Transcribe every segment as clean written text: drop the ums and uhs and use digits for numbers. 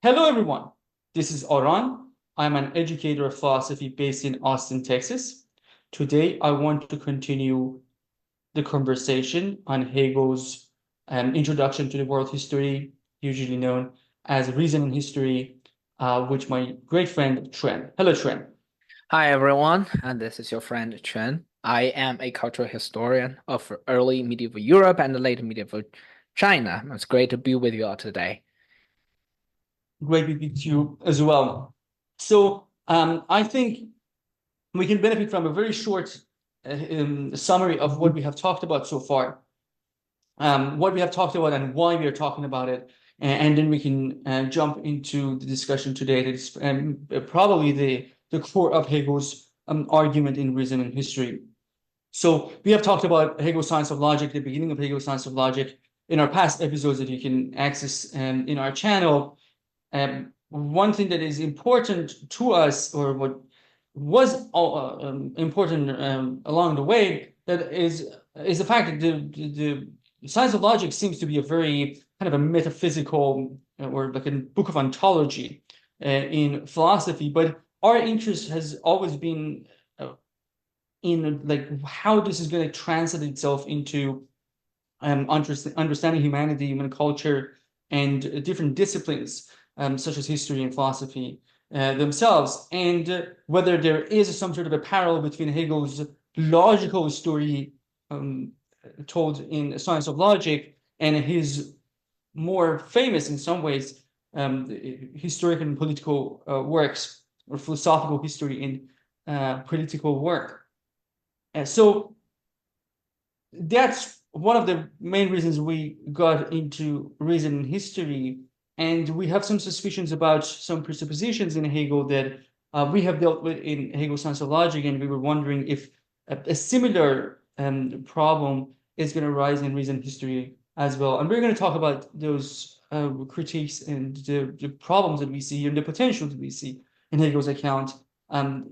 Hello, everyone. This is Oran. I'm an educator of philosophy based in Austin, Texas. Today, I want to continue the conversation on Hegel's introduction to the world history, usually known as Reason in History, with my great friend, Tren. Hello, Tren. Hi everyone, and this is your friend Chen. I am a cultural historian of early medieval Europe and late medieval China. It's great to be with you all today. Great to meet you as well. So, I think we can benefit from a very short summary of what we have talked about so far, what we have talked about and why we are talking about it. And then we can jump into the discussion today. That's probably the core of Hegel's argument in Reason and History. So we have talked about Hegel's Science of Logic, the beginning of Hegel's Science of Logic, in our past episodes that you can access in our channel. One thing that is important to us, or what was important along the way, that is the fact that the science of logic seems to be a very kind of a metaphysical or like a book of ontology in philosophy, but our interest has always been in like how this is going to translate itself into understanding humanity, human culture, and different disciplines such as history and philosophy themselves, and whether there is some sort of a parallel between Hegel's logical story told in Science of Logic and his more famous, in some ways, historical and political works, or philosophical history in political work. So that's one of the main reasons we got into Reason and History, and we have some suspicions about some presuppositions in Hegel that we have dealt with in Hegel's Science of Logic, and we were wondering if a similar problem is going to rise in Reason and History as well. And we're going to talk about those critiques and the problems that we see and the potential that we see in Hegel's account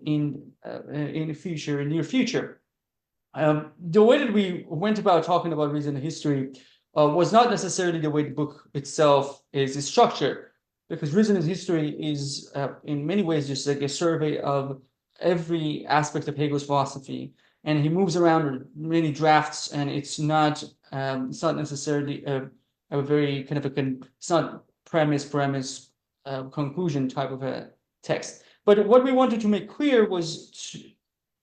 in the future, in near future. The way that we went about talking about Reason and History was not necessarily the way the book itself is structured, because Reason and History is in many ways just like a survey of every aspect of Hegel's philosophy, and he moves around many drafts, and it's not necessarily a very kind of it's not premise conclusion type of a text. But what we wanted to make clear was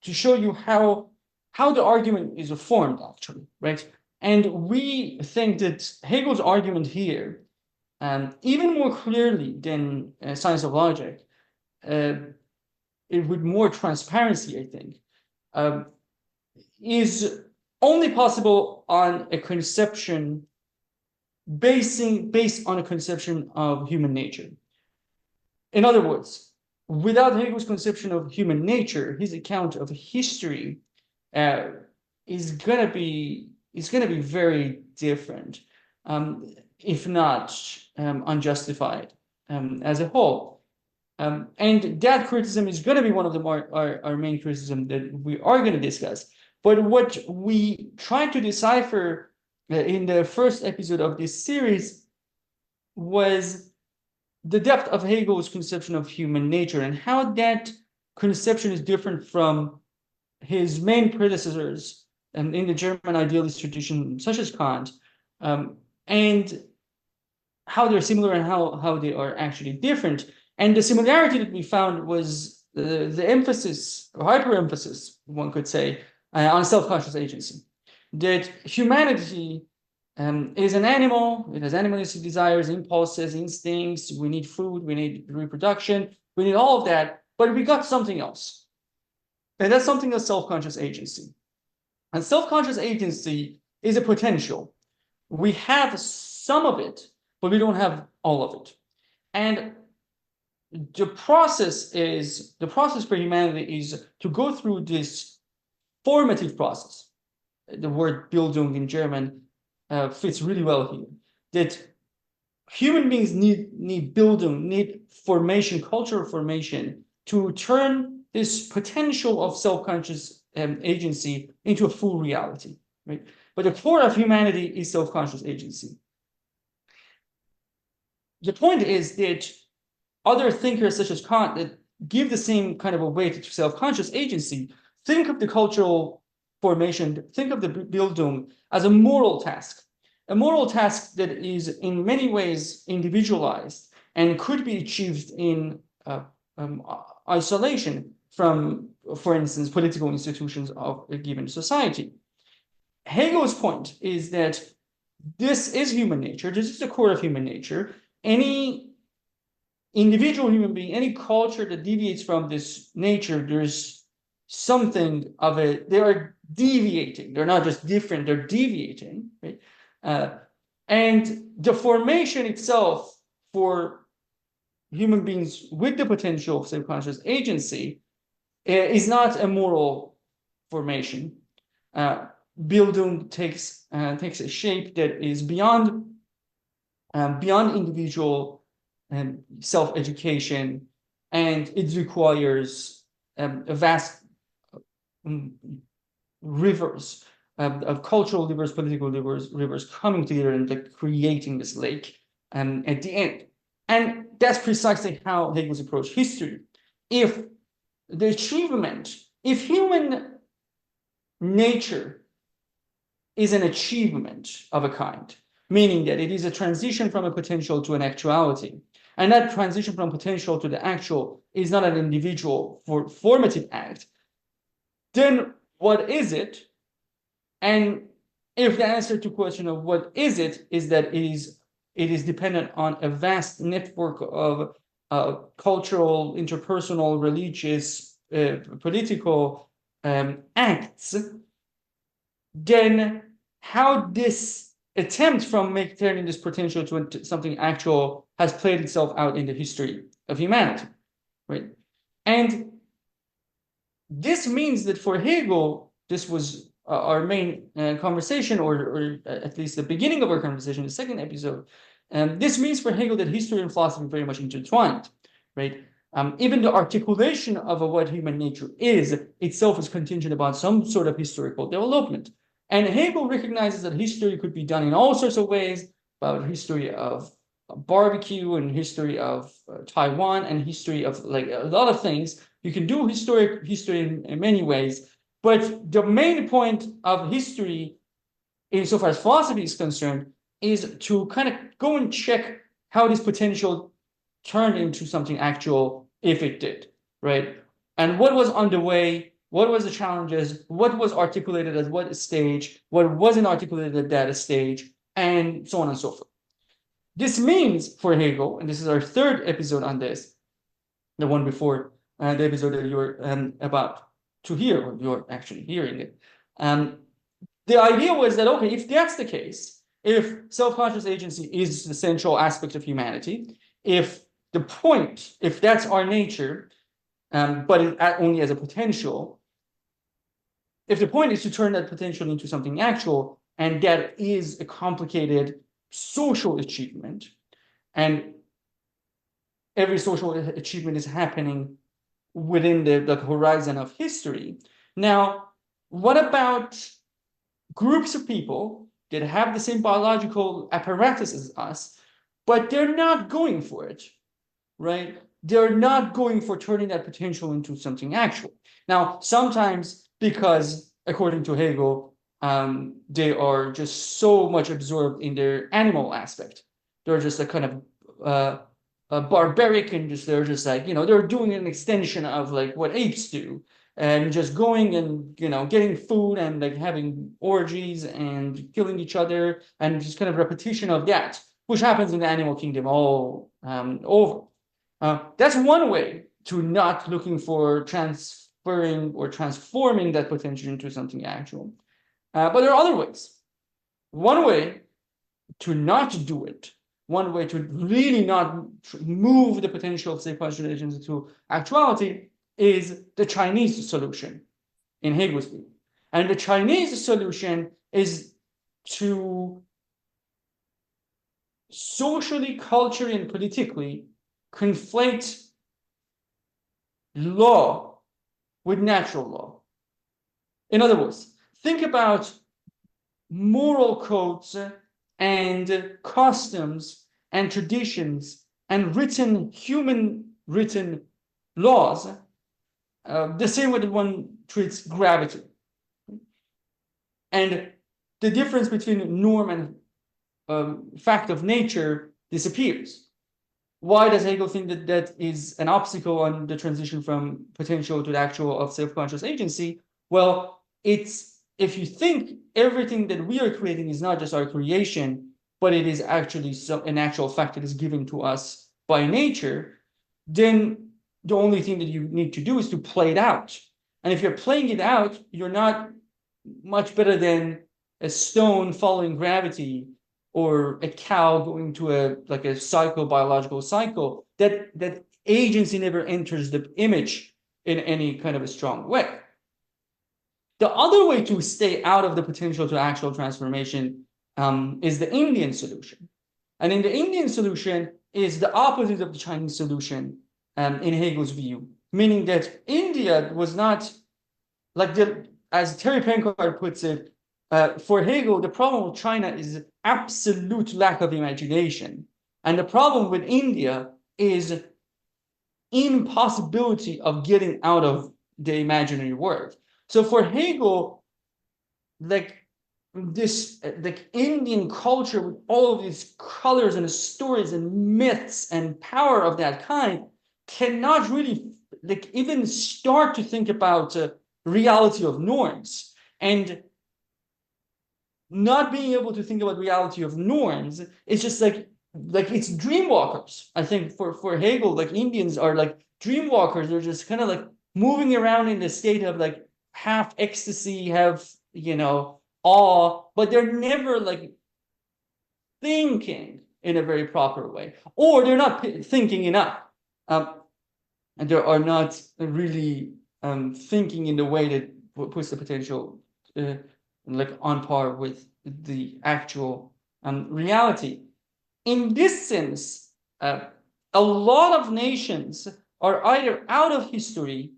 to show you how the argument is formed, actually, right? And we think that Hegel's argument here, even more clearly than Science of Logic, with more transparency, I think, is only possible on a conception based on a conception of human nature. In other words, without Hegel's conception of human nature, his account of history is gonna be very different, if not unjustified as a whole. And that criticism is going to be one of our main criticism that we are going to discuss. But what we tried to decipher in the first episode of this series was the depth of Hegel's conception of human nature and how that conception is different from his main predecessors in the German idealist tradition, such as Kant, and how they're similar and how they are actually different. And the similarity that we found was the emphasis, or hyper-emphasis, one could say, on self-conscious agency. That humanity is an animal, it has animalistic desires, impulses, instincts, we need food, we need reproduction, we need all of that, but we got something else. And that's something as self-conscious agency. And self-conscious agency is a potential. We have some of it, but we don't have all of it. And the process for humanity is to go through this formative process. The word Bildung in German fits really well here. That human beings need Bildung, need formation, cultural formation, to turn this potential of self-conscious agency into a full reality, right? But the core of humanity is self-conscious agency. The point is that other thinkers such as Kant that give the same kind of a weight to self-conscious agency, think of the cultural formation, think of the Bildung as a moral task that is in many ways individualized and could be achieved in isolation from, for instance, political institutions of a given society. Hegel's point is that this is human nature. This is the core of human nature. Any individual human being, any culture that deviates from this nature, there's something of it. They are deviating. They're not just different, they're deviating, right? And the formation itself for human beings with the potential of subconscious agency is not a moral formation. Bildung takes a shape that is beyond individual self-education, and it requires a vast rivers of cultural rivers, political rivers coming together and like creating this lake at the end. And that's precisely how Hegel's approached history. If human nature is an achievement of a kind, meaning that it is a transition from a potential to an actuality, and that transition from potential to the actual is not an individual formative act, then what is it? And if the answer to the question of what is it is that it is dependent on a vast network of cultural, interpersonal, religious, political acts, then how this attempt from turning this potential to something actual has played itself out in the history of humanity, right? And this means that for Hegel, this was our main conversation, or at least the beginning of our conversation, the second episode. This means for Hegel that history and philosophy are very much intertwined, right? Even the articulation of what human nature is itself is contingent upon some sort of historical development. And Hegel recognizes that history could be done in all sorts of ways, about history of barbecue and history of Taiwan and history of like a lot of things. You can do history in many ways, but the main point of history, insofar as philosophy is concerned, is to kind of go and check how this potential turned into something actual, if it did, right? And what was underway, what was the challenges, what was articulated at what stage, what wasn't articulated at that stage, and so on and so forth. This means for Hegel, and this is our third episode on this, the one before the episode that you're about to hear, or you're actually hearing it. The idea was that, okay, if that's the case, if self-conscious agency is the central aspect of humanity, if that's our nature, but only as a potential, if the point is to turn that potential into something actual, and that is a complicated social achievement, and every social achievement is happening within the horizon of history. Now, what about groups of people that have the same biological apparatus as us, but they're not going for it, right? They're not going for turning that potential into something actual. Now, sometimes because, according to Hegel, they are just so much absorbed in their animal aspect. They're just a kind of barbaric, and they're just like, they're doing an extension of like what apes do, and just going and getting food and like having orgies and killing each other, and just kind of repetition of that, which happens in the animal kingdom all over. That's one way to not looking for transferring or transforming that potential into something actual. But there are other ways. One way to not do it, one way to really not move the potential of subconscious agents into actuality, is the Chinese solution in Hegel's view. And the Chinese solution is to socially, culturally, and politically conflate law with natural law. In other words, think about moral codes and customs and traditions and human written laws, the same way that one treats gravity. And the difference between norm and fact of nature disappears. Why does Hegel think that that is an obstacle on the transition from potential to the actual of self-conscious agency? Well, it's if you think everything that we are creating is not just our creation, but it is actually an actual fact that is given to us by nature, then the only thing that you need to do is to play it out. And if you're playing it out, you're not much better than a stone following gravity or a cow going to a psychobiological cycle. That agency never enters the image in any kind of a strong way. The other way to stay out of the potential to actual transformation is the Indian solution. And in the Indian solution is the opposite of the Chinese solution in Hegel's view, meaning that India was not like as Terry Pinkard puts it, for Hegel, the problem with China is absolute lack of imagination. And the problem with India is impossibility of getting out of the imaginary world. So for Hegel, like Indian culture with all of these colors and stories and myths and power of that kind cannot really even start to think about reality of norms. And not being able to think about reality of norms is just like it's dreamwalkers. I think for Hegel, like Indians are like dreamwalkers. They're just kind of like moving around in the state of like half ecstasy, half awe, but they're never like thinking in a very proper way, or they're not thinking enough, and they are not really thinking in the way that puts the potential like on par with the actual reality. In this sense, a lot of nations are either out of history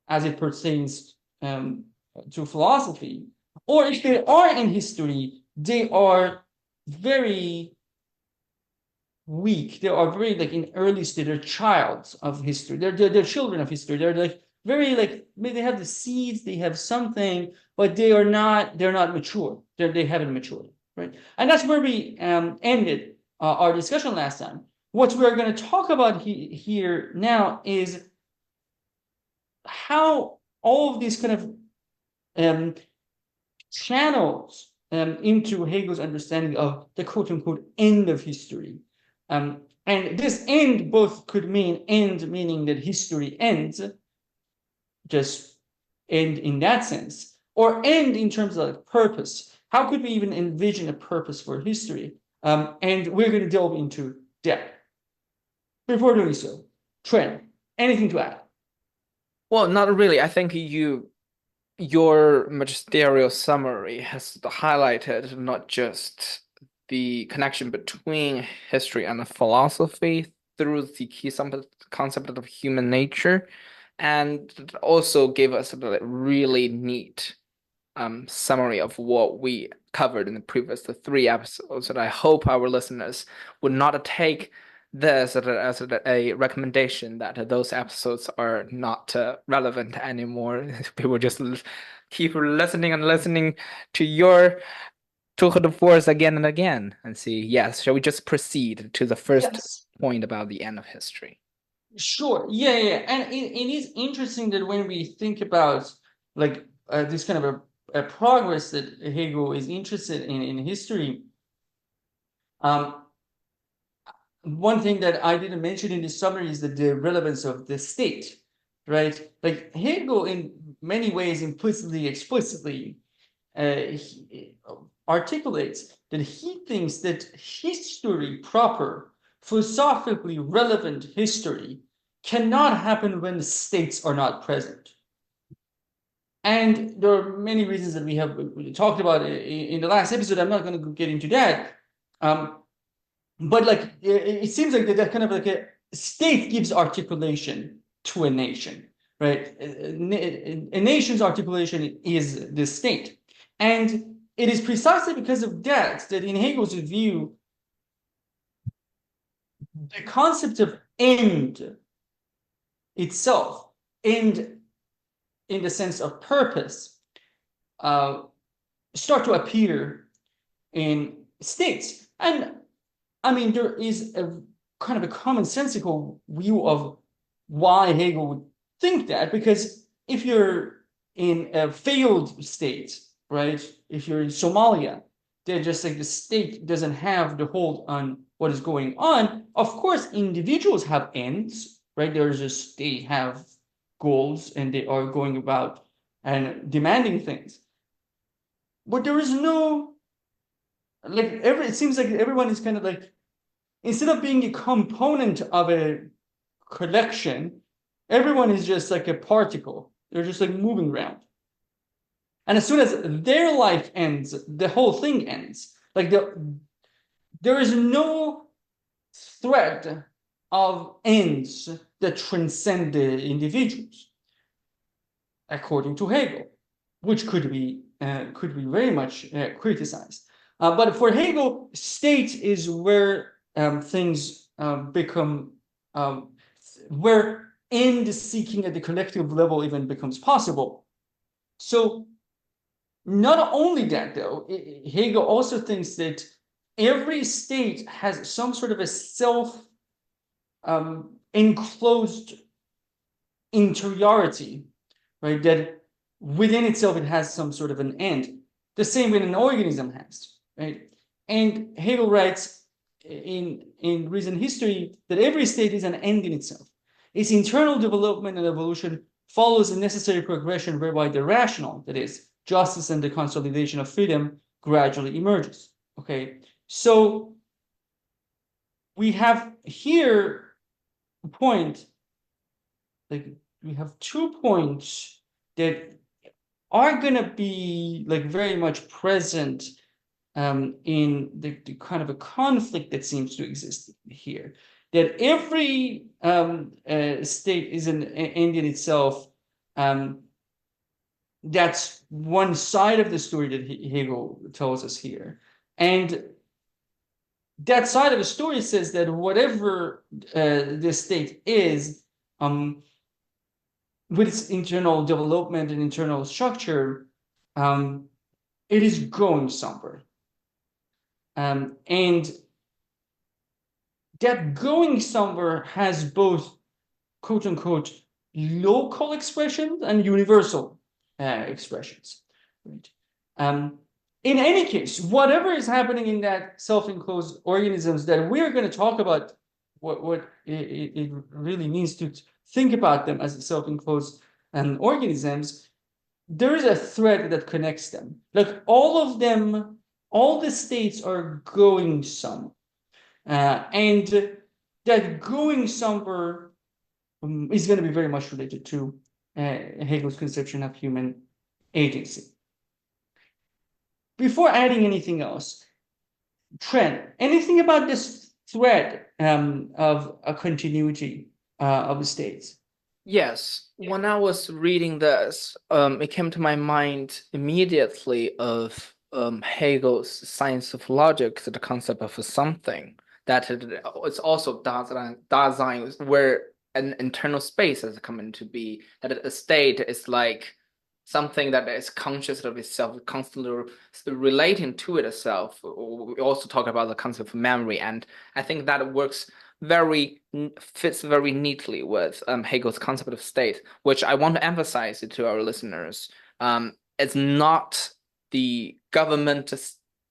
as it pertains to philosophy, or if they are in history, they are very weak. They are very like in early stage. They're childs of history. They're children of history. They're like very like maybe they have the seeds. They have something, but they're not mature. They haven't matured, right? And that's where we ended our discussion last time. What we're going to talk about here now is how all of these kind of channels into Hegel's understanding of the quote-unquote end of history. And this end both could mean end, meaning that history ends, just end in that sense, or end in terms of like purpose. How could we even envision a purpose for history? And we're going to delve into that. Before doing so, Trent, anything to add? Well, not really. I think your magisterial summary has highlighted not just the connection between history and philosophy through the key concept of human nature, and also gave us a really neat summary of what we covered in the previous three episodes. And I hope our listeners would not take this as a recommendation that those episodes are not relevant anymore. People just keep listening and listening to your tour de force again and again and see, yes, shall we just proceed to the first point about the end of history? Sure. Yeah. And it is interesting that when we think about like this kind of a progress that Hegel is interested in history, one thing that I didn't mention in this summary is the relevance of the state, right? Like Hegel, in many ways, implicitly, explicitly, articulates that he thinks that history proper, philosophically relevant history, cannot happen when the states are not present. And there are many reasons that we have talked about in the last episode. I'm not going to get into that. But like it seems like that kind of like a state gives articulation to a nation, right? A nation's articulation is the state. And it is precisely because of that in Hegel's view, the concept of end itself, end in the sense of purpose, start to appear in states. And I mean, there is a kind of a commonsensical view of why Hegel would think that, because if you're in a failed state, right? If you're in Somalia, they're just like the state doesn't have the hold on what is going on. Of course, individuals have ends, right? There's just they have goals and they are going about and demanding things. But there is no like it seems like everyone is kind of like instead of being a component of a collection, everyone is just like a particle. They're just like moving around. And as soon as their life ends, the whole thing ends. Like there is no thread of ends that transcend the individuals, according to Hegel, which could be very much criticized. But for Hegel, state is where things become where end seeking at the collective level even becomes possible. So not only that, though, Hegel also thinks that every state has some sort of a self enclosed interiority, right? That within itself it has some sort of an end. The same way an organism has, right? And Hegel writes in Reason History that every state is an end in itself. Its internal development and evolution follows a necessary progression whereby the rational, that is, justice and the consolidation of freedom, gradually emerges. Okay, so we have here a point, like we have 2 points that are going to be like very much present in the kind of a conflict that seems to exist here. That every state is an end in itself. That's one side of the story that Hegel tells us here. And that side of the story says that whatever the state is, with its internal development and internal structure, it is going somewhere. And that going somewhere has both quote unquote local expressions and universal expressions. Right? In any case, whatever is happening in that self-enclosed organisms that we're going to talk about, what it really means to think about them as self-enclosed organisms, there is a thread that connects them. Like all of them, all the states are going somewhere. And that going somewhere is going to be very much related to Hegel's conception of human agency. Before adding anything else, Trent, anything about this thread of a continuity of the states? Yes, when I was reading this, it came to my mind immediately of Hegel's science of logic, the concept of something that it's also Dasein, where an internal space has come into be, that a state is like something that is conscious of itself, constantly relating to itself. We also talk about the concept of memory, and I think that fits very neatly with Hegel's concept of state, which I want to emphasize to our listeners. It's not the government,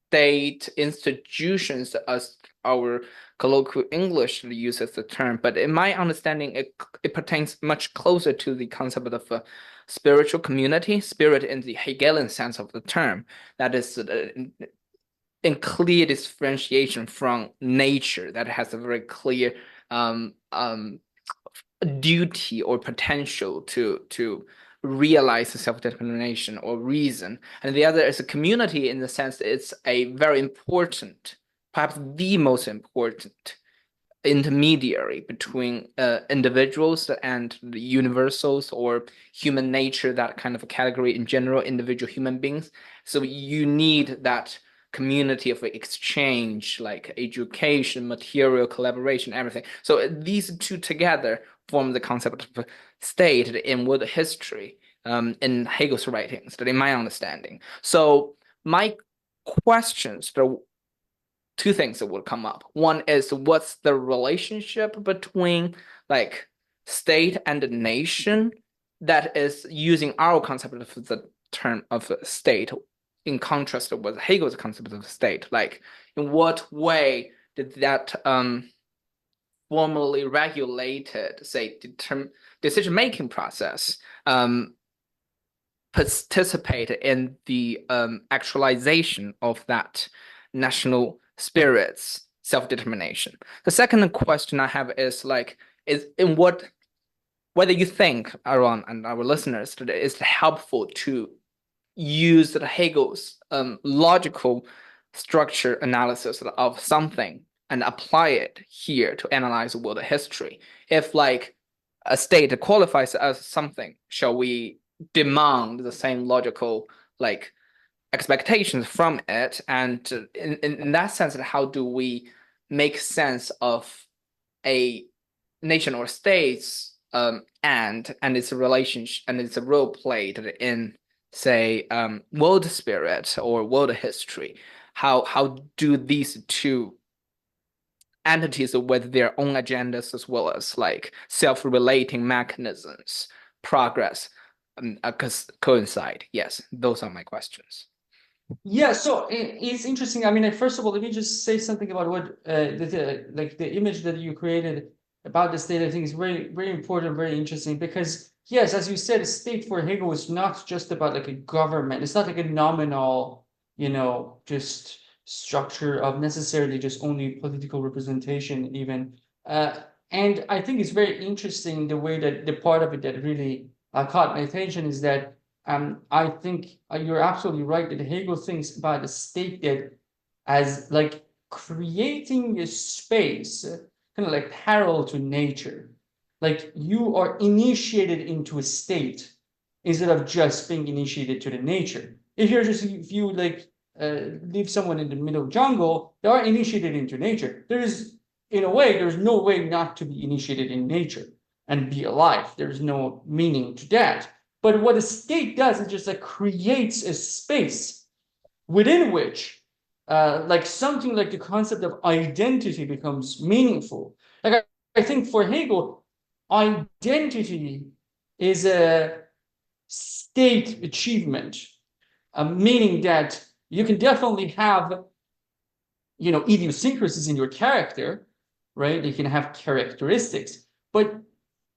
state, institutions as our colloquial English uses the term, but in my understanding, it pertains much closer to the concept of a spiritual community, spirit in the Hegelian sense of the term. That is in clear differentiation from nature, that has a very clear duty or potential to realize self-determination or reason. And the other is a community in the sense that it's a very important, perhaps the most important intermediary between individuals and the universals or human nature, that kind of a category in general, individual human beings. So you need that community of exchange, like education, material collaboration, everything. So these two together form the concept of state in world history, in Hegel's writings, in my understanding. So my questions, there are two things that would come up. One is, what's the relationship between like state and nation that is using our concept of the term of state in contrast with Hegel's concept of state? Like, in what way did that formally regulated, say, decision-making process participate in the actualization of that national spirit's self-determination? The second question I have is like, is in what, whether you think, Aaron and our listeners, that it is helpful to use the Hegel's logical structure analysis of something and apply it here to analyze world history. If like a state qualifies as something, shall we demand the same logical like expectations from it? And in that sense, how do we make sense of a nation or states and its relationship and its role played in, say, world spirit or world history? How do these two entities with their own agendas as well as like self-relating mechanisms progress coincide? Yes, those are my questions. Yeah, so it's interesting. I mean, like, first of all, let me just say something about what like the image that you created about the state. I think is very, very important, very interesting, because yes, as you said, state for Hegel is not just about like a government. It's not like a nominal, just structure of necessarily just only political representation even. And I think it's very interesting the way that the part of it that really caught my attention is that I think you're absolutely right that Hegel thinks about the state that as like creating a space, kind of like parallel to nature. Like you are initiated into a state instead of just being initiated to the nature. If you like leave someone in the middle of jungle, they are initiated into nature. In a way, there's no way not to be initiated in nature and be alive. There's no meaning to that. But what a state does is just like creates a space within which, like something like the concept of identity becomes meaningful. Like I think for Hegel, identity is a state achievement, meaning that you can definitely have, idiosyncrasies in your character, right? You can have characteristics, but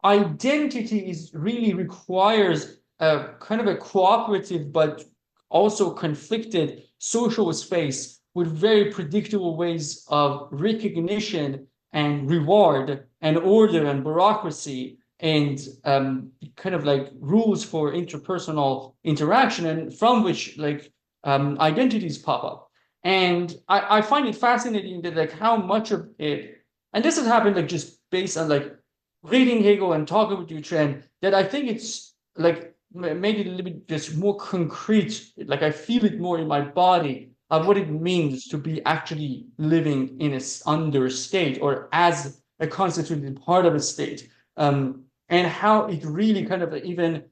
identity really requires a kind of a cooperative but also conflicted social space with very predictable ways of recognition and reward and order and bureaucracy and kind of like rules for interpersonal interaction, and from which like identities pop up. And I find it fascinating that like how much of it, and this has happened like just based on like reading Hegel and talking with you, Trent, that I think it's like made it a little bit just more concrete. Like I feel it more in my body of what it means to be actually living in a understate or as a constituted part of a state, and how it really kind of even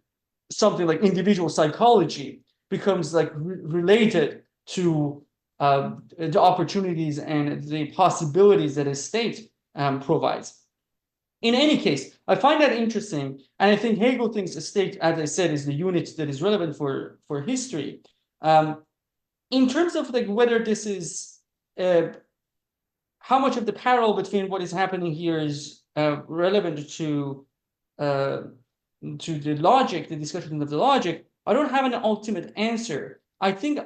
something like individual psychology becomes like related to the opportunities and the possibilities that a state provides. In any case, I find that interesting, and I think Hegel thinks a state, as I said, is the unit that is relevant for history. In terms of like whether this is how much of the parallel between what is happening here is relevant to the logic, the discussion of the logic, I don't have an ultimate answer. I think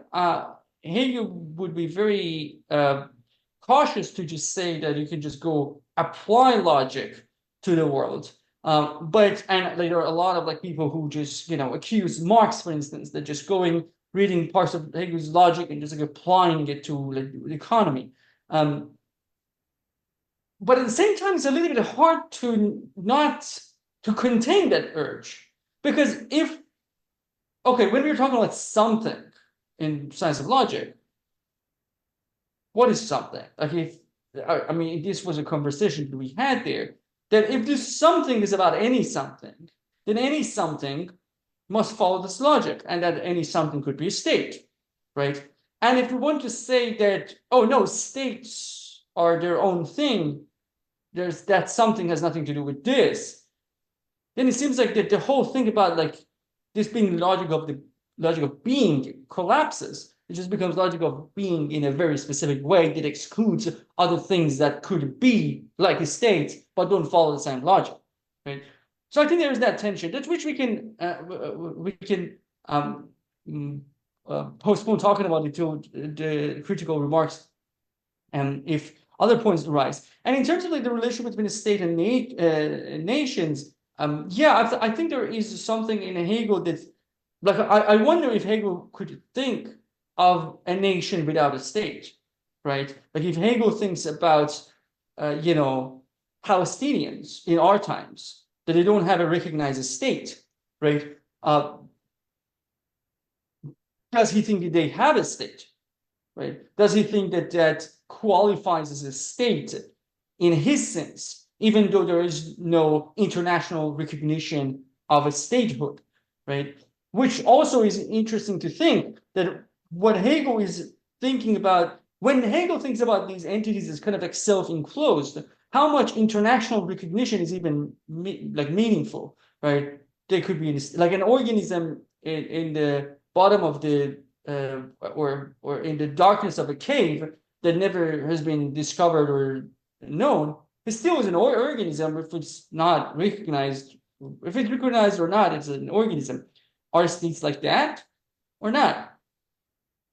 Hegel would be very cautious to just say that you can just go apply logic to the world. But there are a lot of like people who just accuse Marx, for instance, that just reading parts of Hegel's logic and just like applying it to like the economy. But at the same time, it's a little bit hard to not to contain that urge, because when we're talking about something in science of logic, what is something? Like if I mean, this was a conversation that we had there, that if this something is about any something, then any something must follow this logic, and that any something could be a state, right? And if we want to say that, oh no, states are their own thing, there's that something has nothing to do with this, then it seems like that the whole thing about like this being the logic of being collapses. It just becomes logic of being in a very specific way that excludes other things that could be like a state but don't follow the same logic, right? So I think there's that tension, that which we can postpone talking about it until the critical remarks, and if other points arise. And in terms of like the relationship between the state and nations, yeah, I think there is something in Hegel that, like, I wonder if Hegel could think of a nation without a state, right? Like if Hegel thinks about, Palestinians in our times, that they don't have a recognized state, right? Does he think that they have a state, right? Does he think that that qualifies as a state in his sense, even though there is no international recognition of a statehood, right? Which also is interesting to think that what Hegel is thinking about, when Hegel thinks about these entities as kind of like self-enclosed, how much international recognition is even like meaningful, right? They could be like an organism in the bottom of the or in the darkness of a cave that never has been discovered or known. It still is an organism if it's not recognized. If it's recognized or not, it's an organism. Are states like that or not?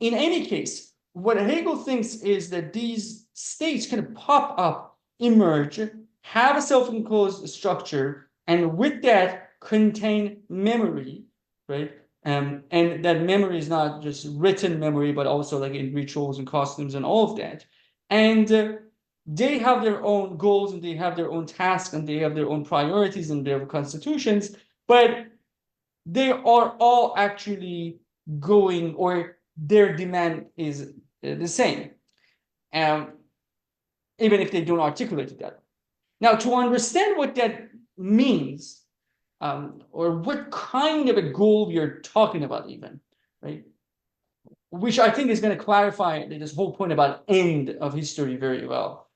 In any case, what Hegel thinks is that these states can pop up, emerge, have a self-enclosed structure, and with that contain memory, right? And that memory is not just written memory, but also like in rituals and costumes and all of that. And they have their own goals and they have their own tasks and they have their own priorities and their constitutions, but they are all actually going, or their demand is the same, even if they don't articulate it that. Now, to understand what that means, or what kind of a goal we are talking about, even, right? Which I think is going to clarify this whole point about end of history very well,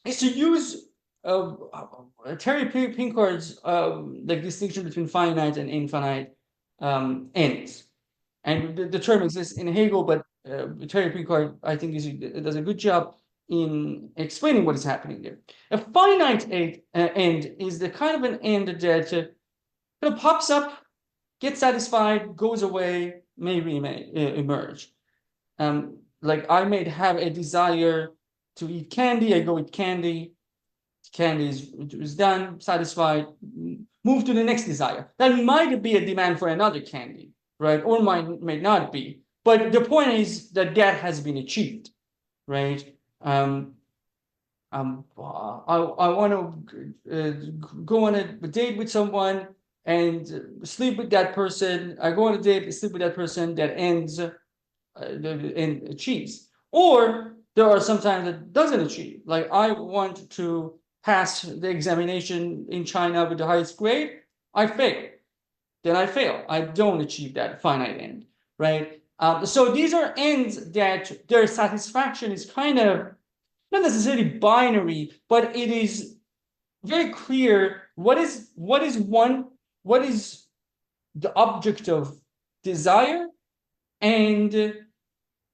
is to use Terry Pinkard's like distinction between finite and infinite ends. And the term exists in Hegel, but Terry Pinkard, I think, does a good job in explaining what is happening there. A finite end is the kind of an end that kind of pops up, gets satisfied, goes away, may emerge. Like I may have a desire to eat candy, I go eat candy, candy is done, satisfied, move to the next desire. That might be a demand for another candy, right? Or may not be. But the point is that that has been achieved, right? I want to go on a date with someone and sleep with that person. I go on a date, sleep with that person, that ends and achieves. Or there are sometimes that doesn't achieve. Like I want to pass the examination in China with the highest grade, I fail. Then I fail. I don't achieve that finite end, right? So these are ends that their satisfaction is kind of not necessarily binary, but it is very clear what is the object of desire, and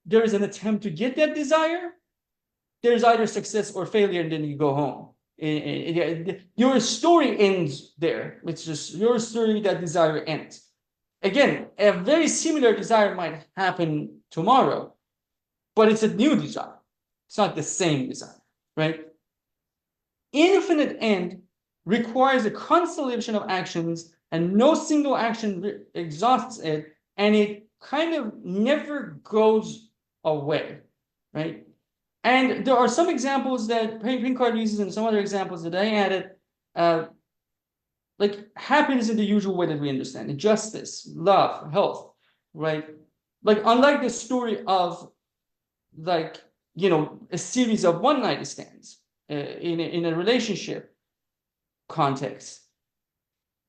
there is an attempt to get that desire. There's either success or failure, and then you go home. Your story ends there. It's just your story, that desire ends. Again, a very similar desire might happen tomorrow, but it's a new desire. It's not the same desire, right? Infinite end requires a constellation of actions, and no single action exhausts it, and it kind of never goes away, right? And there are some examples that Pinkard uses and some other examples that I added, like happiness in the usual way that we understand it, justice, love, health, right? Like unlike the story of like, a series of one night stands in a relationship context.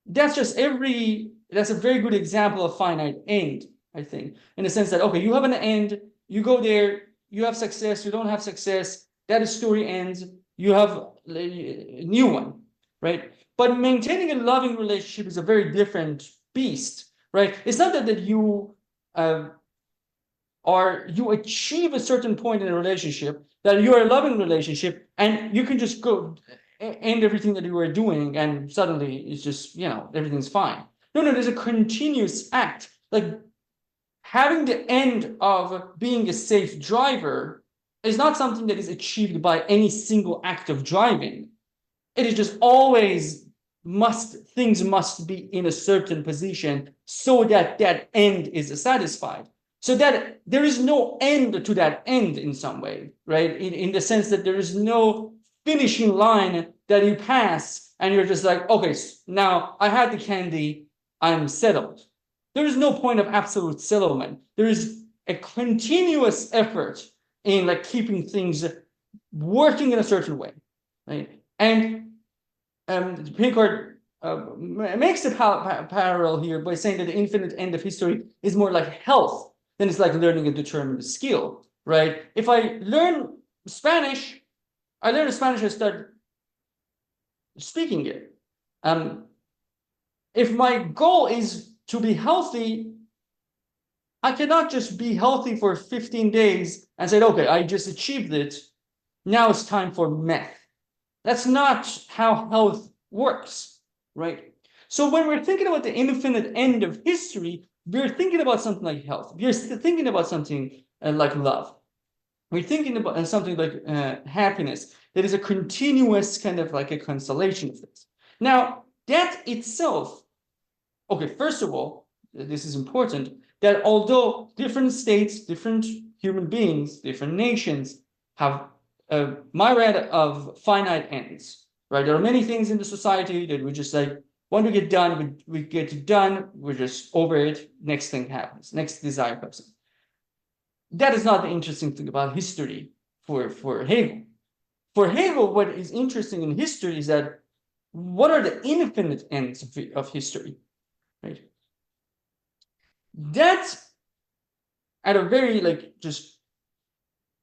That's a very good example of finite end, I think, in the sense that, okay, you have an end, you go there, you have success, you don't have success, that story ends, you have a new one, right? But maintaining a loving relationship is a very different beast, right? It's not that you you achieve a certain point in a relationship, that you're a loving relationship, and you can just go end everything that you were doing, and suddenly it's just, everything's fine. No, there's a continuous act. Like, having the end of being a safe driver is not something that is achieved by any single act of driving. It is just always things must be in a certain position so that that end is satisfied. So that there is no end to that end in some way, right? In the sense that there is no finishing line that you pass and you're just like, okay, now I had the candy, I'm settled. There is no point of absolute settlement. There is a continuous effort in like keeping things working in a certain way, right? And Pinkard makes a parallel here by saying that the infinite end of history is more like health than it's like learning a determined skill, right? If I learn Spanish, I learn Spanish and start speaking it. If my goal is to be healthy, I cannot just be healthy for 15 days and say, okay, I just achieved it. Now it's time for meth. That's not how health works, right? So when we're thinking about the infinite end of history, we're thinking about something like health. We're thinking about something like love. We're thinking about something like happiness. That is a continuous kind of like a constellation of things. Now, that itself, okay, first of all, this is important, that although different states, different human beings, different nations have a myriad of finite ends, right? There are many things in the society that we just like, when we get done, we get it done, we're just over it, next thing happens, next desire comes in. That is not the interesting thing about history for Hegel. For Hegel, what is interesting in history is that what are the infinite ends of history, right? That's at a very like just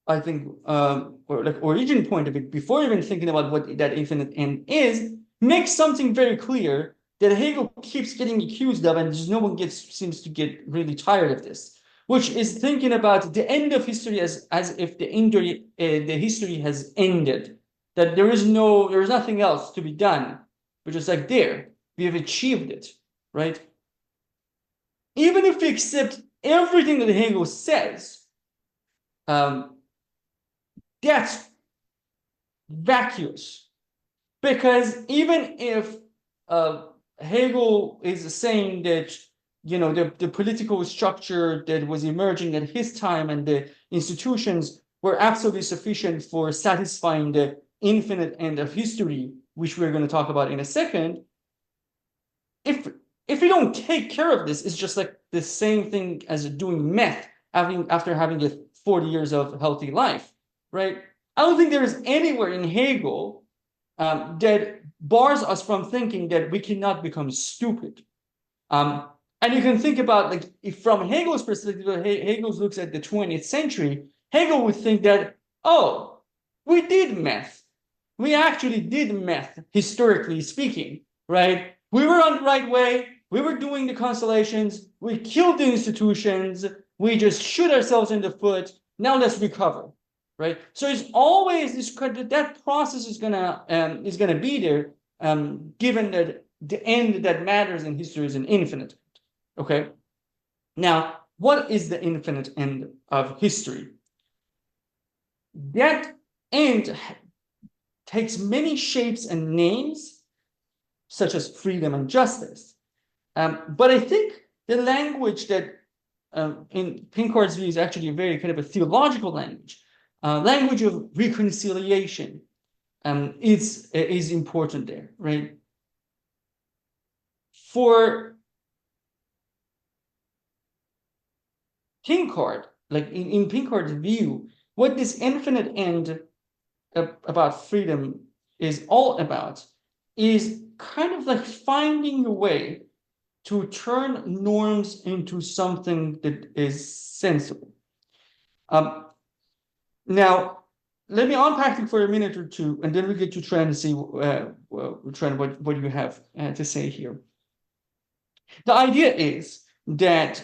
I think or like origin point of it, before even thinking about what that infinite end is, makes something very clear that Hegel keeps getting accused of, and just no one seems to get really tired of this, which is thinking about the end of history as if the history has ended, that there is nothing else to be done. We're just like, there, we have achieved it, right? Even if we accept everything that Hegel says, that's vacuous. Because even if Hegel is saying that, the political structure that was emerging at his time and the institutions were absolutely sufficient for satisfying the infinite end of history, which we're going to talk about in a second, if we don't take care of this, it's just like the same thing as doing meth after having a 40 years of healthy life, right? I don't think there is anywhere in Hegel that bars us from thinking that we cannot become stupid. And you can think about, like, if from Hegel's perspective, Hegel looks at the 20th century, Hegel would think that, oh, we did meth. We actually did meth, historically speaking, right? We were on the right way. We were doing the constellations. We killed the institutions. We just shoot ourselves in the foot. Now let's recover, right? So it's always this, that process is gonna be there, given that the end that matters in history is an infinite. Okay. Now, what is the infinite end of history? That end takes many shapes and names, such as freedom and justice. But I think the language that, in Pinkard's view, is actually a very kind of a theological language, language of reconciliation, is important there, right? For Pinkard, like in Pinkard's view, What this infinite end about freedom is all about is kind of like finding a way to turn norms into something that is sensible. Now, let me unpack it for a minute or two, and then we get to try and see what you have to say here. The idea is that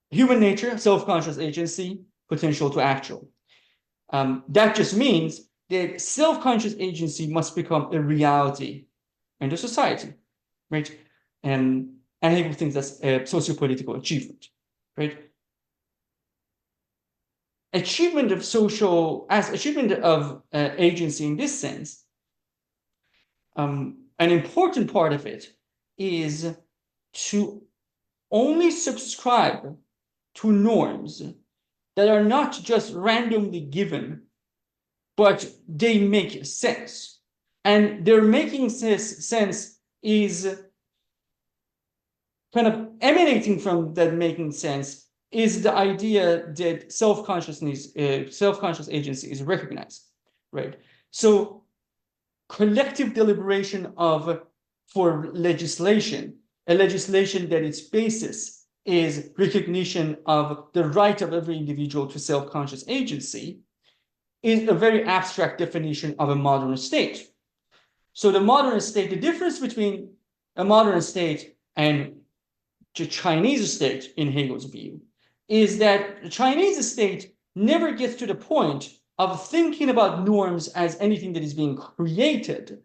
human nature, self-conscious agency, potential to actual. That just means that self-conscious agency must become a reality in the society, right? And Hegel thinks that's a socio-political achievement, right? Achievement of agency in this sense, an important part of it is to only subscribe to norms that are not just randomly given, but they make sense. And their making sense is kind of emanating from that making sense is the idea that self-conscious agency is recognized, right? So collective deliberation for legislation, a legislation that its basis is recognition of the right of every individual to self-conscious agency, is a very abstract definition of a modern state. So the modern state, the difference between a modern state and the Chinese state, in Hegel's view, is that the Chinese state never gets to the point of thinking about norms as anything that is being created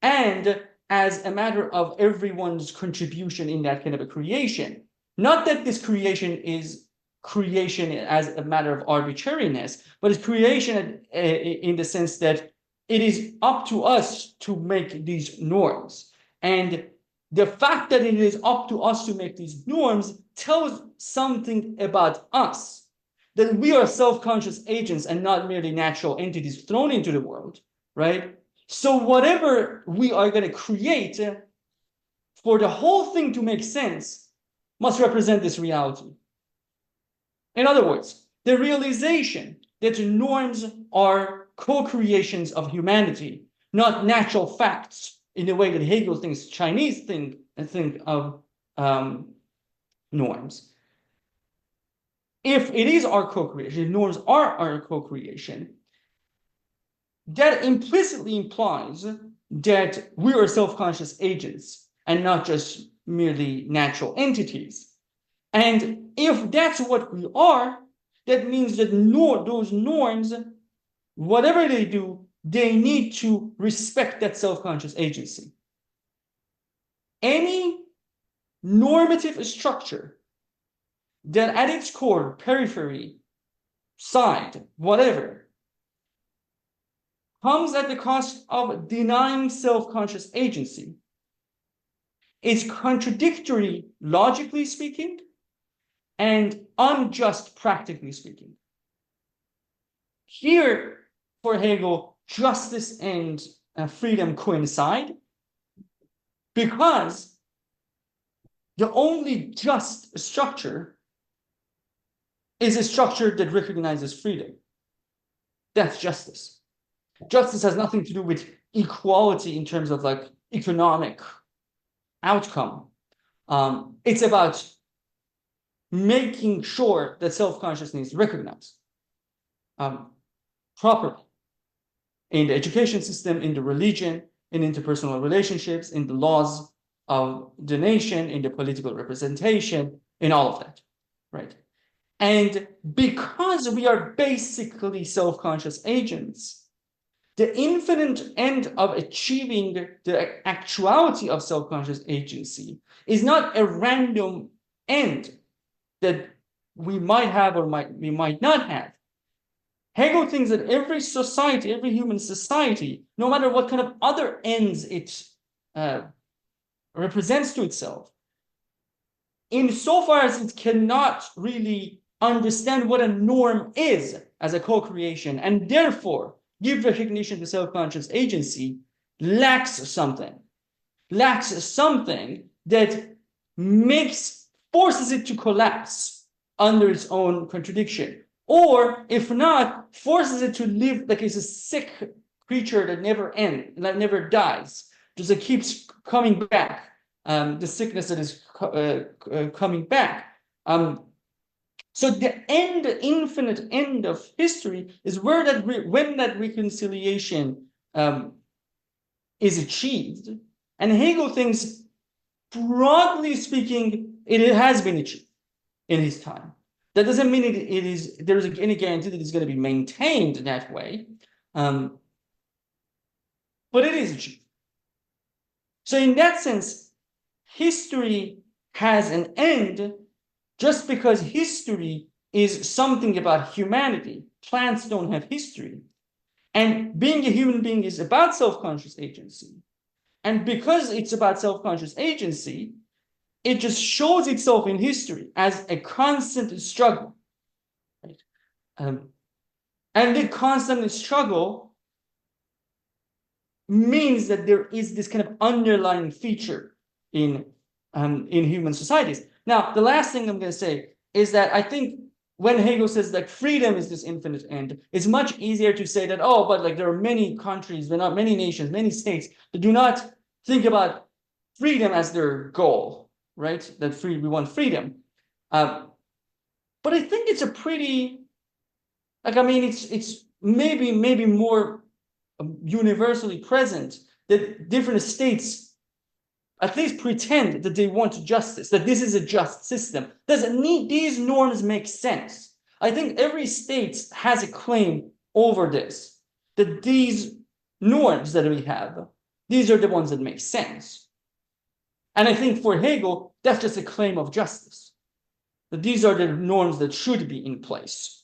and as a matter of everyone's contribution in that kind of a creation. Not that this creation is creation as a matter of arbitrariness, but it's creation in the sense that it is up to us to make these norms. And the fact that it is up to us to make these norms tells something about us, that we are self-conscious agents and not merely natural entities thrown into the world, right? So whatever we are going to create, for the whole thing to make sense, must represent this reality. In other words, the realization that norms are co-creations of humanity, not natural facts in the way that Hegel thinks Chinese think of norms. If it is our co-creation, if norms are our co-creation, that implicitly implies that we are self-conscious agents and not just merely natural entities. And if that's what we are, that means that those norms, whatever they do, they need to respect that self-conscious agency. Any normative structure that at its core, periphery, side, whatever, comes at the cost of denying self-conscious agency, is contradictory, logically speaking, and unjust, practically speaking. Here, for Hegel, justice and freedom coincide because the only just structure is a structure that recognizes freedom. That's justice. Justice has nothing to do with equality in terms of like economic outcome. It's about making sure that self-consciousness is recognized properly in the education system, in the religion, in interpersonal relationships, in the laws of the nation, in the political representation, in all of that, right? And because we are basically self-conscious agents, the infinite end of achieving the actuality of self-conscious agency is not a random end that we might have or we might not have. Hegel thinks that every society, every human society, no matter what kind of other ends it represents to itself, insofar as it cannot really understand what a norm is as a co-creation, and therefore give recognition to self-conscious agency, lacks something that forces it to collapse under its own contradiction. or if not, forces it to live like it's a sick creature that never ends, that never dies, just it keeps coming back. The sickness that is coming back. So the end, the infinite end of history is where when that reconciliation is achieved. And Hegel thinks, broadly speaking, it has been achieved in his time. That doesn't mean there's any guarantee that it's going to be maintained that way, but it is achieved. So in that sense, history has an end just because history is something about humanity. Plants don't have history. And being a human being is about self-conscious agency. And because it's about self-conscious agency, it just shows itself in history as a constant struggle. Right? And the constant struggle means that there is this kind of underlying feature in human societies. Now, the last thing I'm going to say is that I think when Hegel says like freedom is this infinite end, it's much easier to say that, oh, but like there are many countries, there are not many nations, many states that do not think about freedom as their goal, right? That we want freedom. But I think it's a pretty, like, I mean, it's maybe more universally present that different states at least pretend that they want justice, that this is a just system. Doesn't need these norms make sense? I think every state has a claim over this, that these norms that we have, these are the ones that make sense. And I think for Hegel, that's just a claim of justice, that these are the norms that should be in place,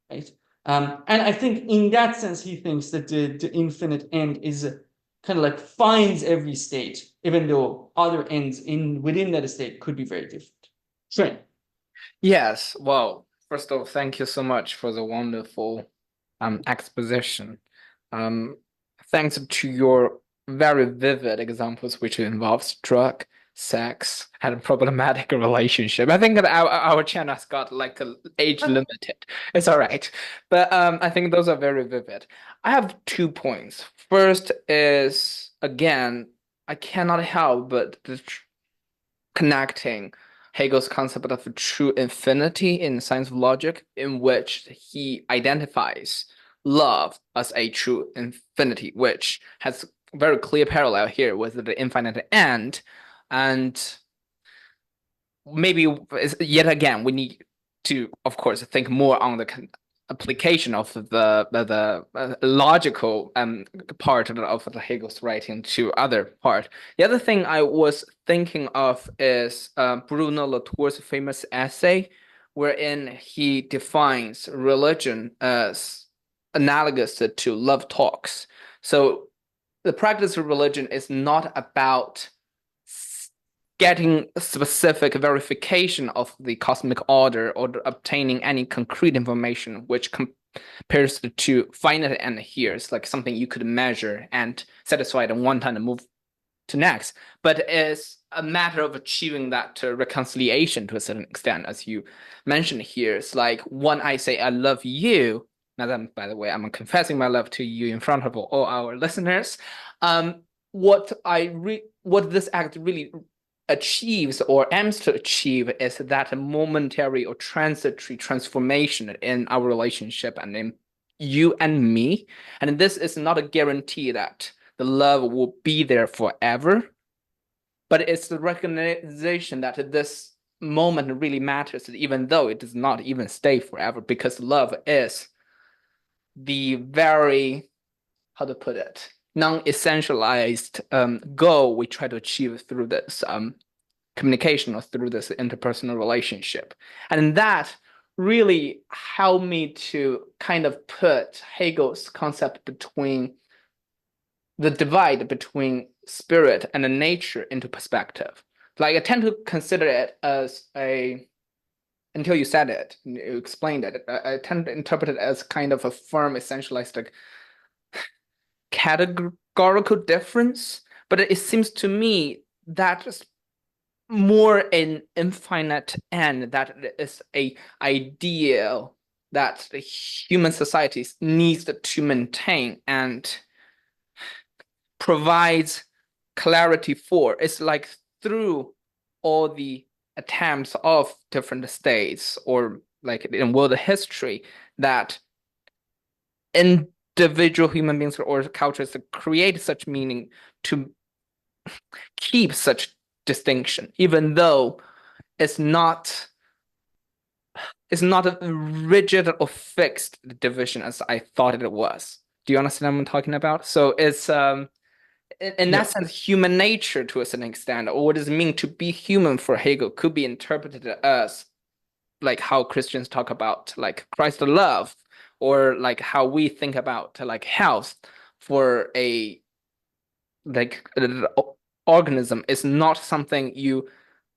right? And I think in that sense, he thinks that the infinite end is kind of like finds every state, even though other ends within that state could be very different. Sure. Yes, well, first of all, thank you so much for the wonderful exposition. Um, Thanks to your very vivid examples, which involves drug, sex, and a problematic relationship. I think that our channel has got like a age limited. It's all right, but I think those are very vivid. I have 2 points. First is again, I cannot help but connecting Hegel's concept of true infinity in science of logic, in which he identifies love as a true infinity, which has very clear parallel here with the infinite end. And maybe yet again, we need to, of course, think more on the application of the logical part of the Hegel's writing to other part. The other thing I was thinking of is Bruno Latour's famous essay, wherein he defines religion as analogous to love talks. So the practice of religion is not about getting specific verification of the cosmic order or obtaining any concrete information which compares to finite and here. It's like something you could measure and satisfy it in one time and move to next. But it's a matter of achieving that reconciliation to a certain extent, as you mentioned here. It's like when I say I love you, now that, by the way, I'm confessing my love to you in front of all our listeners. What this act really achieves or aims to achieve is that momentary or transitory transformation in our relationship and in you and me. And this is not a guarantee that the love will be there forever, but it's the recognition that this moment really matters, even though it does not even stay forever, because love is the very, how to put it, non-essentialized goal we try to achieve through this communication or through this interpersonal relationship. And that really helped me to kind of put Hegel's concept between the divide between spirit and nature into perspective. Like I tend to consider it as until you said it, you explained it, I tend to interpret it as kind of a firm, essentialized, like categorical difference. But it seems to me that is more an infinite end, that is a ideal that the human societies needs to maintain and provides clarity for. It's like through all the attempts of different states or like in world history that individual human beings or cultures create such meaning to keep such distinction, even though it's not a rigid or fixed division as I thought it was. Do you understand what I'm talking about? So it's in Yeah. that sense, human nature to a certain extent, or what does it mean to be human for Hegel could be interpreted as like how Christians talk about like Christ's love, or like how we think about like health for a like organism is not something you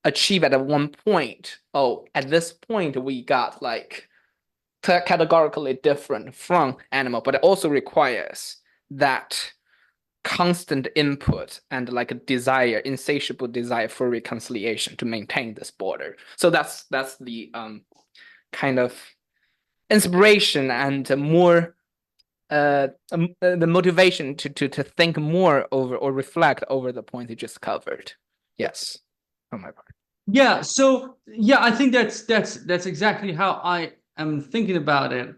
achieve at one point. Oh, at this point we got like categorically different from animal, but it also requires that constant input and like a desire, insatiable desire for reconciliation to maintain this border. So that's the kind of inspiration and more the motivation to think more over or reflect over the point you just covered. Yes, on my part. Yeah, so yeah, I think that's exactly how I am thinking about it.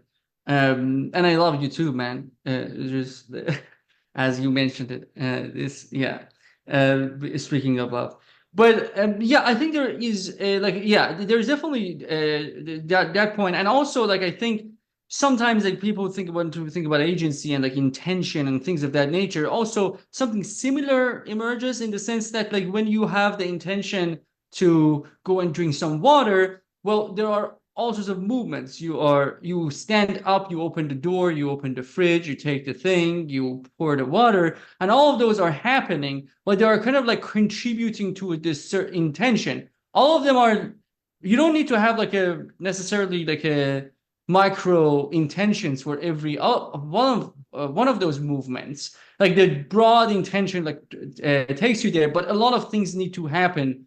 And I love you too, man. Just as you mentioned it, this yeah. Speaking of love, but yeah, I think there is like yeah, there's definitely that point, and also like I think sometimes like people think about agency and like intention and things of that nature. Also, something similar emerges in the sense that like when you have the intention to go and drink some water, well, there are all sorts of movements. You stand up, you open the door, you open the fridge, you take the thing, you pour the water, and all of those are happening, but they are kind of like contributing to this certain intention. All of them are. You don't need to have like a necessarily like a micro intentions for every one of those movements. Like the broad intention like takes you there, but a lot of things need to happen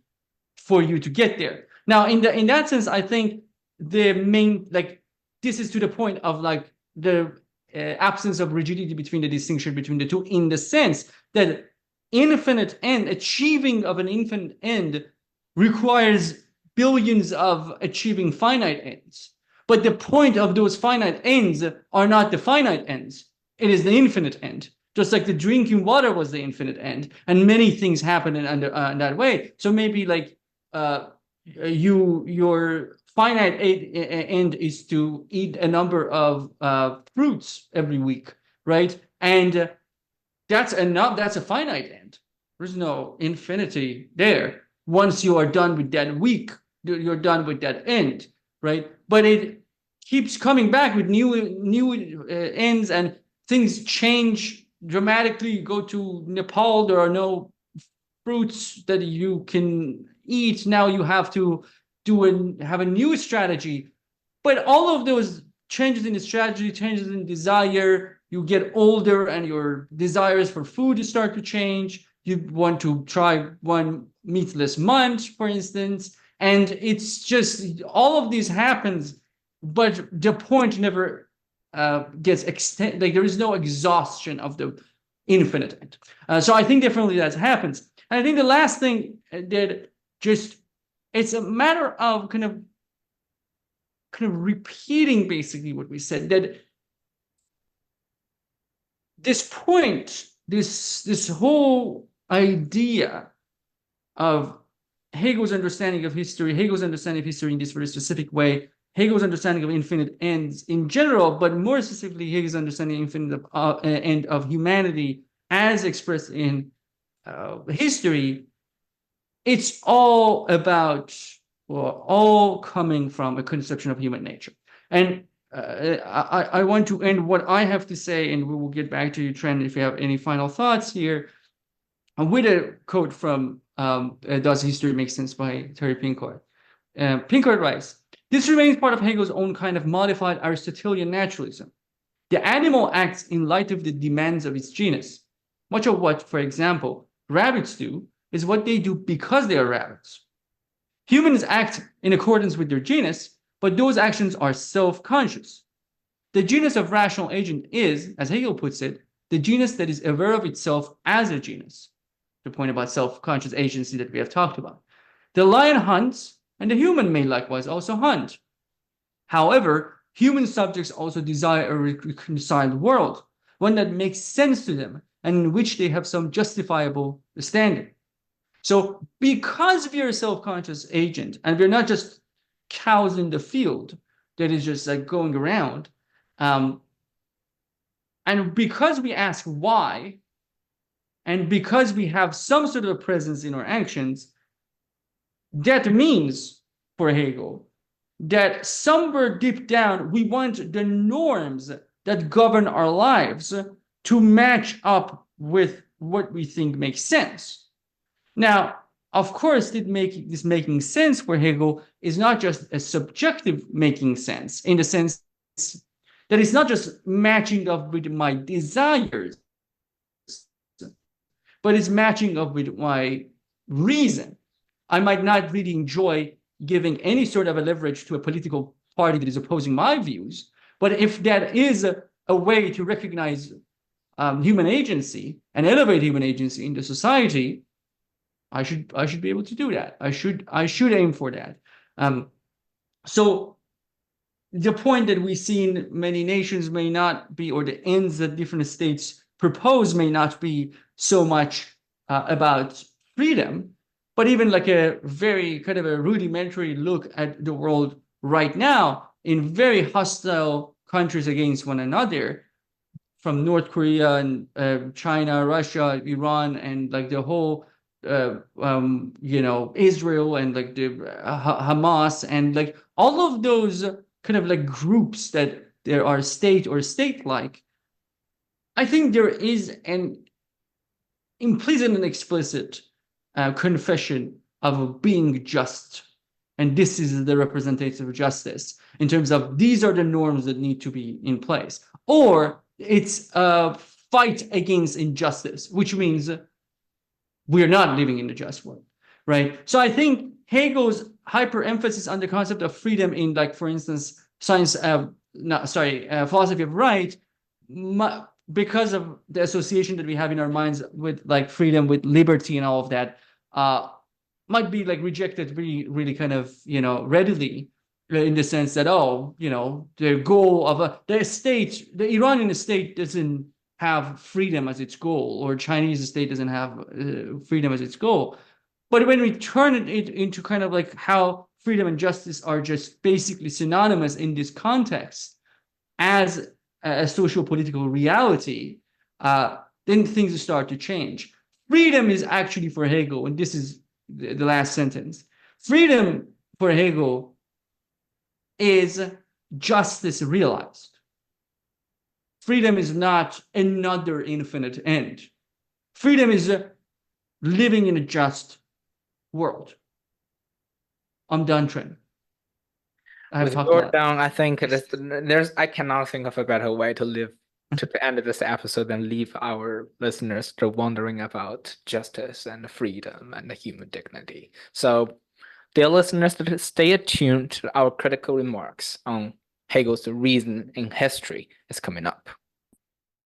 for you to get there. Now, in that sense, I think the main like this is to the point of like the absence of rigidity between the distinction between the two, in the sense that infinite end achieving of an infinite end requires billions of achieving finite ends. But the point of those finite ends are not the finite ends. It is the infinite end. Just like the drinking water was the infinite end, and many things happen in that way. So maybe like your finite end is to eat a number of fruits every week, right? And that's enough. That's a finite end. There's no infinity there. Once you are done with that week, you're done with that end, right? But it keeps coming back with new ends, and things change dramatically. You go to Nepal, there are no fruits that you can eat. Now you have to have a new strategy. But all of those changes in the strategy, changes in desire, you get older and your desires for food start to change. You want to try one meatless month, for instance. And it's just all of this happens, but the point never gets extended. Like there is no exhaustion of the infinite end. So I think definitely that happens. And I think the last thing that just it's a matter of kind of repeating basically what we said, that this point, this whole idea of Hegel's understanding of history, Hegel's understanding of history in this very specific way, Hegel's understanding of infinite ends in general, but more specifically Hegel's understanding of infinite end of humanity as expressed in history, it's all about, well, all coming from a conception of human nature. And I want to end what I have to say, and we will get back to you, Trent, if you have any final thoughts here, with a quote from Does History Make Sense by Terry Pinkard. Pinkard writes, this remains part of Hegel's own kind of modified Aristotelian naturalism. The animal acts in light of the demands of its genus. Much of what, for example, rabbits do is what they do because they are rabbits. Humans act in accordance with their genus, but those actions are self-conscious. The genus of rational agent is, as Hegel puts it, the genus that is aware of itself as a genus. The point about self-conscious agency that we have talked about. The lion hunts, and the human may likewise also hunt. However, human subjects also desire a reconciled world, one that makes sense to them and in which they have some justifiable standing. So because we are a self-conscious agent and we're not just cows in the field that is just like going around, and because we ask why, and because we have some sort of a presence in our actions, that means, for Hegel, that somewhere deep down, we want the norms that govern our lives to match up with what we think makes sense. Now, of course, this making sense for Hegel is not just a subjective making sense, in the sense that it's not just matching up with my desires, but it's matching up with my reason. I might not really enjoy giving any sort of a leverage to a political party that is opposing my views, but if that is a way to recognize human agency and elevate human agency into society, I should be able to do that. I should aim for that. So the point that we see in many nations may not be, or the ends that different states propose may not be so much about freedom, but even like a very kind of a rudimentary look at the world right now in very hostile countries against one another, from North Korea and China, Russia, Iran, and like the whole Israel and like the Hamas and like all of those kind of like groups that there are state or state-like. I think there is an implicit and explicit confession of being just, and this is the representative of justice in terms of these are the norms that need to be in place, or it's a fight against injustice, which means we're not living in a just world, right? So I think Hegel's hyper-emphasis on the concept of freedom in, like, for instance, philosophy of right, because of the association that we have in our minds with like freedom, with liberty and all of that, might be like rejected really, really kind of, readily, in the sense that, the goal of the state, the Iranian state doesn't have freedom as its goal, or Chinese state doesn't have freedom as its goal. But when we turn it into kind of like how freedom and justice are just basically synonymous in this context as a social-political reality, then things start to change. Freedom is actually for Hegel, and this is the last sentence, freedom for Hegel is justice realized. Freedom is not another infinite end. Freedom is living in a just world. I'm done, Trent. I have With talked a your lot. down, I think I cannot think of a better way to end this episode than leave our listeners to wondering about justice and freedom and human dignity. So, dear listeners, stay attuned to our critical remarks on Hegel's Reason in History is coming up.